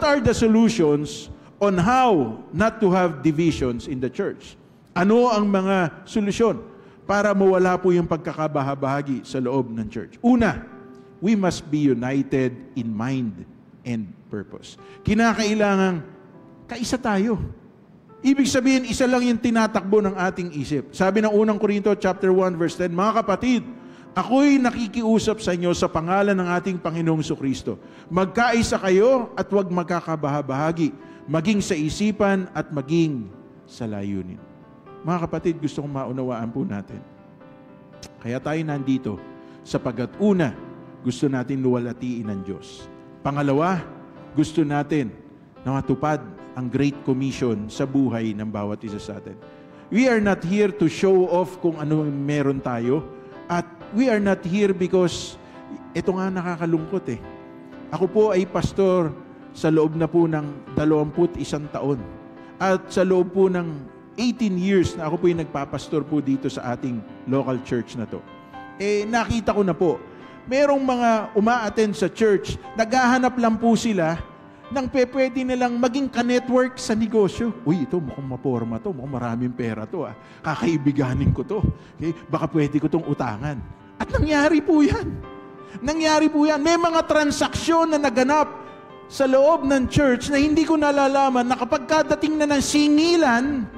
what are the solutions on how not to have divisions in the church? Ano ang mga solusyon para mawala po yung pagkakabahabahagi sa loob ng church? Una, we must be united in mind and purpose. Kinakailangan kaisa tayo. Ibig sabihin, isa lang yung tinatakbo ng ating isip. Sabi ng unang Korinto chapter 1 verse 10, mga kapatid, ako'y nakikiusap sa inyo sa pangalan ng ating Panginoong Jesucristo. Magkaisa kayo at huwag magkakabahabahagi, maging sa isipan at maging sa layunin. Mga kapatid, gusto kong maunawaan po natin. Kaya tayo nandito sapagkat una, gusto natin luwalhatiin ng Diyos. Pangalawa, gusto natin na matupad ang Great Commission sa buhay ng bawat isa sa atin. We are not here to show off kung ano meron tayo. At we are not here because ito nga nakakalungkot eh. Ako po ay pastor sa loob na po ng 21 taon. At sa loob po ng 18 years na ako po yung nagpapastor po dito sa ating local church na to. Nakita ko na po, merong mga uma-attend sa church, naghahanap lang po sila nang pwede nilang maging ka-network sa negosyo. Uy, ito mukhang maporma to, mukhang maraming pera to. Kakaibiganin ko to. Okay? Baka pwede ko tong utangan. At nangyari po yan. Nangyari po yan. May mga transaksyon na naganap sa loob ng church na hindi ko nalalaman na kapag kadating na ng singilan,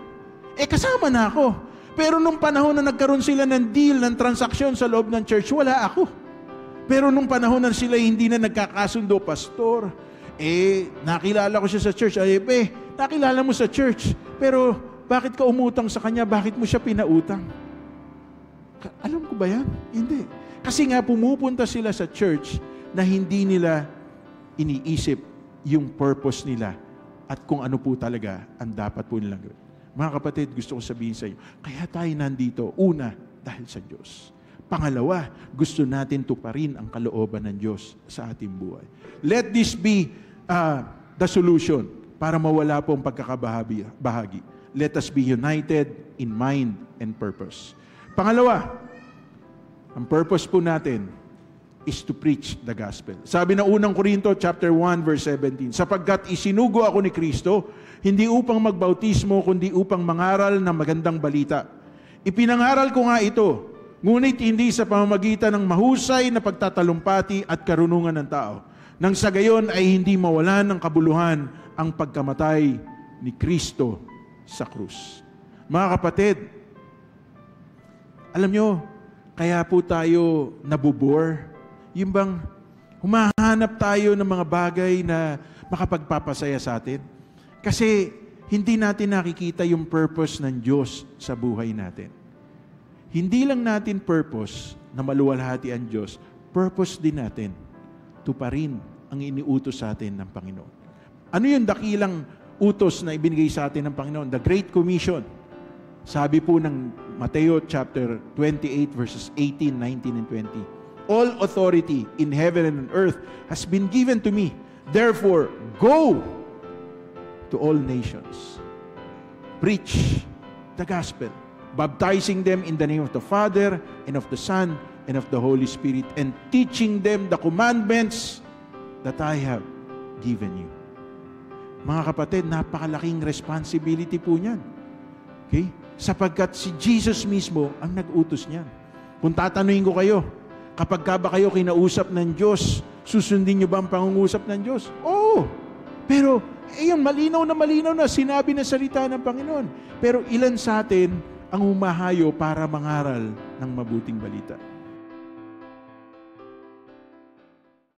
kasama na ako. Pero nung panahon na nagkaroon sila ng deal, ng transaksyon sa loob ng church, wala ako. Pero nung panahon na sila hindi na nagkakasundo, pastor, nakilala ko siya sa church. Nakilala mo sa church. Pero bakit ka umutang sa kanya? Bakit mo siya pinautang? Alam ko ba yan? Hindi. Kasi nga pumupunta sila sa church na hindi nila iniisip yung purpose nila at kung ano po talaga ang dapat po nilang gawin. Mga kapatid, gusto ko sabihin sa inyo, kaya tayo nandito, una, dahil sa Diyos. Pangalawa, gusto natin tuparin ang kalooban ng Diyos sa ating buhay. Let this be the solution para mawala po ang pagkakabahagi. Let us be united in mind and purpose. Pangalawa, ang purpose po natin is to preach the gospel. Sabi na unang Korinto chapter 1 verse 17, sapagkat isinugo ako ni Kristo, hindi upang magbautismo, kundi upang mangaral ng magandang balita. Ipinangaral ko nga ito, ngunit hindi sa pamamagitan ng mahusay na pagtatalumpati at karunungan ng tao. Nang sa gayon ay hindi mawalan ng kabuluhan ang pagkamatay ni Kristo sa krus. Mga kapatid, alam nyo, kaya po tayo nabubore. Yung bang humahanap tayo ng mga bagay na makapagpapasaya sa atin. Kasi hindi natin nakikita yung purpose ng Diyos sa buhay natin. Hindi lang natin purpose na maluwalhati ang Diyos, purpose din natin tuparin ang iniutos sa atin ng Panginoon. Ano yung dakilang utos na ibinigay sa atin ng Panginoon? The Great Commission. Sabi po ng Mateo chapter 28 verses 18, 19, and 20. All authority in heaven and on earth has been given to me. Therefore, go to all nations. Preach the gospel, baptizing them in the name of the Father and of the Son and of the Holy Spirit, and teaching them the commandments that I have given you. Mga kapatid, napakalaking responsibility po niyan. Okay? Sapagkat si Jesus mismo ang nag-utos niyan. Kung tatanungin ko kayo, kapag ka ba kayo kinausap ng Diyos, susundin niyo ba ang pangungusap ng Diyos? Oo! Pero, ayun, malinaw na sinabi na salita ng Panginoon. Pero ilan sa atin ang humahayo para mangaral ng mabuting balita?